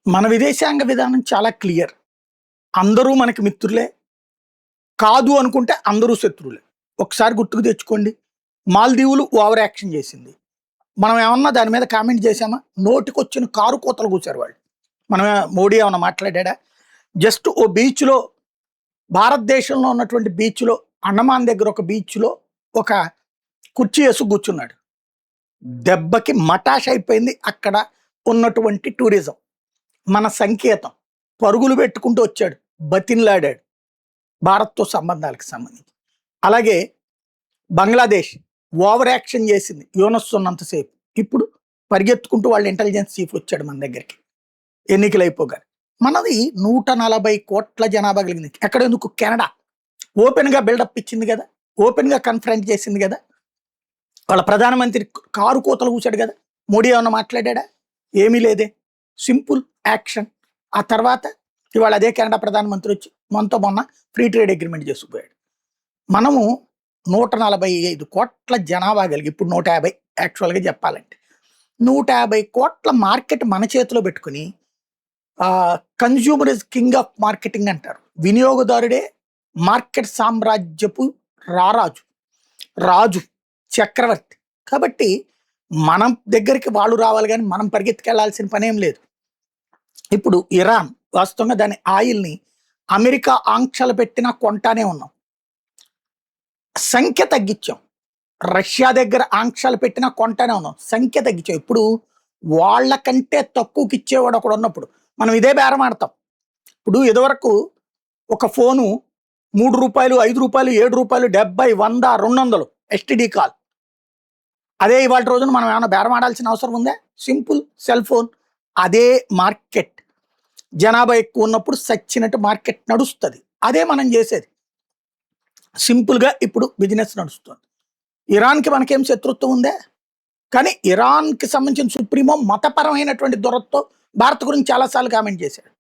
మన విదేశాంగ విధానం చాలా క్లియర్. అందరూ మనకి మిత్రులే. కాదు అనుకుంటే అందరూ శత్రువులే. ఒకసారి గుర్తుకు తెచ్చుకోండి. మాల్దీవులు ఓవర్ యాక్షన్ చేసింది. మనం ఏమన్నా దాని మీద కామెంట్ చేశామా? నోటికొచ్చిన కారు కోతలు కూర్చారు వాళ్ళు. మనం మోడీ ఏమన్నా మాట్లాడాడా? జస్ట్ ఓ బీచ్‌లో భారతదేశంలో ఉన్నటువంటి బీచ్‌లో అండమాన్ దగ్గర ఒక బీచ్‌లో ఒక కుర్చీ ఏసి కూర్చున్నాడు. దెబ్బకి మటాష్ అయిపోయింది అక్కడ ఉన్నటువంటి టూరిజం. మన సంకేతం. పరుగులు పెట్టుకుంటూ వచ్చాడు. బతిన్లాడాడు. భారత్‌తో సంబంధాలకు సంబంధించి. అలాగే బంగ్లాదేశ్ ఓవర్ యాక్షన్ చేసింది యూనస్ ఉన్నంతసేపు. ఇప్పుడు పరిగెత్తుకుంటూ వాళ్ళ ఇంటెలిజెన్స్ చీఫ్ వచ్చాడు మన దగ్గరికి ఎన్నికలు అయిపోగానే. మనది 140 కోట్ల జనాభా కలిగింది. ఎక్కడెందుకు? కెనడా ఓపెన్గా బిల్డప్ ఇచ్చింది కదా, ఓపెన్గా కన్ఫరెంట్ చేసింది కదా, వాళ్ళ ప్రధానమంత్రి కారు కోతలు కూర్చాడు కదా. మోడీ ఏమన్నా మాట్లాడా? ఏమీ లేదే. Simple action. ఆ తర్వాత ఇవాళ అదే కెనడా ప్రధానమంత్రి వచ్చి మనతో మొన్న ఫ్రీ ట్రేడ్ అగ్రిమెంట్ చేసుకుపోయాడు. మనము 145 కోట్ల జనాభా కలిగి ఇప్పుడు 150 యాక్చువల్గా చెప్పాలంటే 150 కోట్ల మార్కెట్ మన చేతిలో పెట్టుకుని consumer is king of marketing అంటారు. వినియోగదారుడే మార్కెట్ సామ్రాజ్యపు రాజు చక్రవర్తి. కాబట్టి మనం దగ్గరికి వాళ్ళు రావాలి కానీ మనం పరిగెత్తుకెళ్లాల్సిన పనేం లేదు. ఇప్పుడు ఇరాన్ వాస్తవంగా దాని ఆయిల్ని అమెరికా ఆంక్షలు పెట్టినా కొంటానే ఉన్నాం. సంఖ్య తగ్గించాం. రష్యా దగ్గర ఆంక్షలు పెట్టినా కొంటానే ఉన్నాం. సంఖ్య తగ్గించాం. ఇప్పుడు వాళ్ళకంటే తక్కువకి ఇచ్చేవాడు ఒకడు ఉన్నప్పుడు మనం ఇదే బేరం ఆడతాం. ఇప్పుడు ఇదివరకు ఒక ఫోను ₹3, ₹5, ₹7, ₹70, $100, $200 ఎస్టీడీ కాల్. అదే ఇవాళ రోజున మనం ఏమైనా బేరం ఆడాల్సిన అవసరం ఉందా? Simple cell phone. అదే మార్కెట్. జనాభా ఎక్కువ ఉన్నప్పుడు సచ్చినట్టు మార్కెట్ నడుస్తుంది. అదే మనం చేసేది. సింపుల్గా ఇప్పుడు బిజినెస్ నడుస్తుంది. ఇరాన్కి మనకేం శత్రుత్వం ఉందే? కానీ ఇరాన్కి సంబంధించిన సుప్రీమో మతపరమైనటువంటి దొరతో భారత్ గురించి చాలాసార్లు కామెంట్ చేశాడు.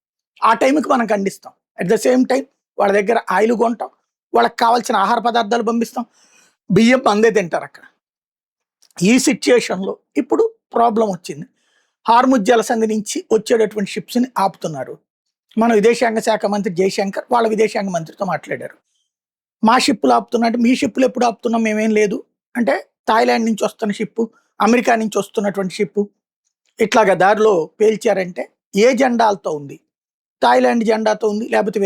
ఆ టైంకి మనం ఖండిస్తాం. అట్ ద సేమ్ టైం వాళ్ళ దగ్గర ఆయిల్ కొంటాం, వాళ్ళకి కావాల్సిన ఆహార పదార్థాలు పంపిస్తాం, బియ్యం అందే తింటారు అక్కడ. ఈ సిచ్యుయేషన్లో ఇప్పుడు ప్రాబ్లం వచ్చింది. హార్ముజ్ జలసంధి నుంచి వచ్చేటటువంటి షిప్స్ని ఆపుతున్నారు. మన విదేశాంగ శాఖ మంత్రి జయశంకర్ వాళ్ళ విదేశాంగ మంత్రితో మాట్లాడారు. మా షిప్పులు ఆపుతున్నట్టు మీ షిప్పులు ఎప్పుడు ఆపుతున్నాం మేమేం లేదు అంటే, థాయిలాండ్ నుంచి వస్తున్న షిప్పు, అమెరికా నుంచి వస్తున్నటువంటి షిప్పు ఇట్లాగా దారిలో పేల్చారంటే ఏ జెండాలతో ఉంది? థాయిలాండ్ జెండాతో ఉంది, లేకపోతే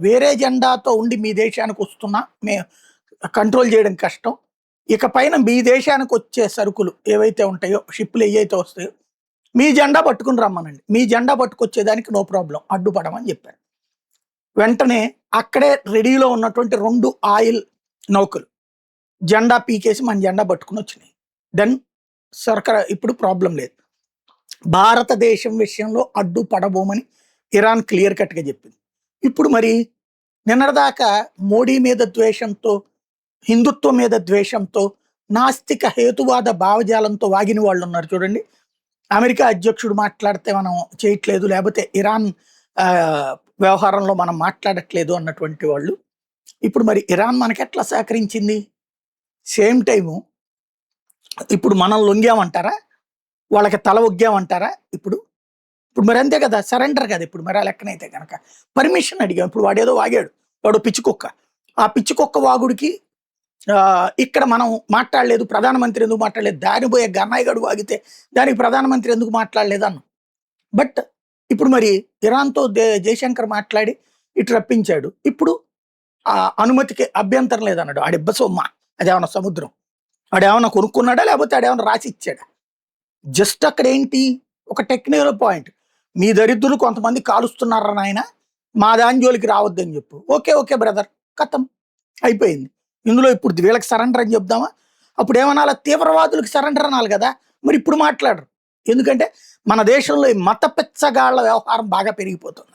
వేరే జెండాతో ఉండి మీ దేశానికి వస్తున్నా కంట్రోల్ చేయడం కష్టం. ఇక పైన మీ దేశానికి వచ్చే సరుకులు ఏవైతే ఉంటాయో, షిప్పులు ఏవైతే వస్తాయో మీ జెండా పట్టుకుని రమ్మనండి. మీ జెండా పట్టుకొచ్చేదానికి నో ప్రాబ్లం, అడ్డుపడమని చెప్పారు. వెంటనే అక్కడే రెడీలో ఉన్నటువంటి 2 ఆయిల్ నౌకలు జెండా పీకేసి మన జెండా పట్టుకుని వచ్చినాయి. దెన్ సర్కార్ ఇప్పుడు ప్రాబ్లం లేదు. భారతదేశం విషయంలో అడ్డుపడబోమని ఇరాన్ క్లియర్ కట్గా చెప్పింది. ఇప్పుడు మరి నిన్నటిదాకా మోడీ మీద ద్వేషంతో, హిందుత్వం మీద ద్వేషంతో, నాస్తిక హేతువాద భావజాలంతో వాగిన వాళ్ళు ఉన్నారు చూడండి. అమెరికా అధ్యక్షుడు మాట్లాడితే మనం చేయట్లేదు, లేకపోతే ఇరాన్ వ్యవహారంలో మనం మాట్లాడట్లేదు అన్నటువంటి వాళ్ళు ఇప్పుడు మరి ఇరాన్ మనకి ఎట్లా సహకరించింది? సేమ్ టైము ఇప్పుడు మనం లొంగామంటారా? వాళ్ళకి తల ఒగ్గామంటారా? ఇప్పుడు మరి అంతే కదా, సరెండర్ కదా. ఇప్పుడు మరి ఆ లెక్కనైతే కనుక పర్మిషన్ అడిగాం. ఇప్పుడు వాడేదో వాగాడు, వాడు పిచ్చికొక్క. ఆ పిచ్చికొక్క వాగుడికి ఇక్కడ మనం మాట్లాడలేదు, ప్రధానమంత్రి ఎందుకు మాట్లాడలేదు? దాని పోయే గన్నాయిగడు వాగితే దానికి ప్రధానమంత్రి ఎందుకు మాట్లాడలేదు అన్న. బట్ ఇప్పుడు మరి ఇరాన్తో జయశంకర్ మాట్లాడి ఇటు రప్పించాడు. ఇప్పుడు ఆ అనుమతికి అభ్యంతరం లేదన్నాడు. ఆడిబ్బ సొమ్మ, అదేమన్నా సముద్రం, ఆడేమన్నా కొనుక్కున్నాడా లేకపోతే ఆడేమన్నా రాసి ఇచ్చాడా? జస్ట్ అక్కడ ఏంటి ఒక టెక్నికల్ పాయింట్. మీ దరిద్రులు కొంతమంది కాలుస్తున్నారా నాయన, మా దాని జోలికి రావద్దని చెప్పు. ఓకే బ్రదర్, కథం అయిపోయింది. ఇందులో ఇప్పుడు వీళ్ళకి సరెండర్ అని చెప్దామా? అప్పుడు ఏమనాలా? తీవ్రవాదులకు సరెండర్ అనాలి కదా. మరి ఇప్పుడు మాట్లాడరు. ఎందుకంటే మన దేశంలో ఈ మత పిచ్చగాళ్ల వ్యవహారం బాగా పెరిగిపోతుంది.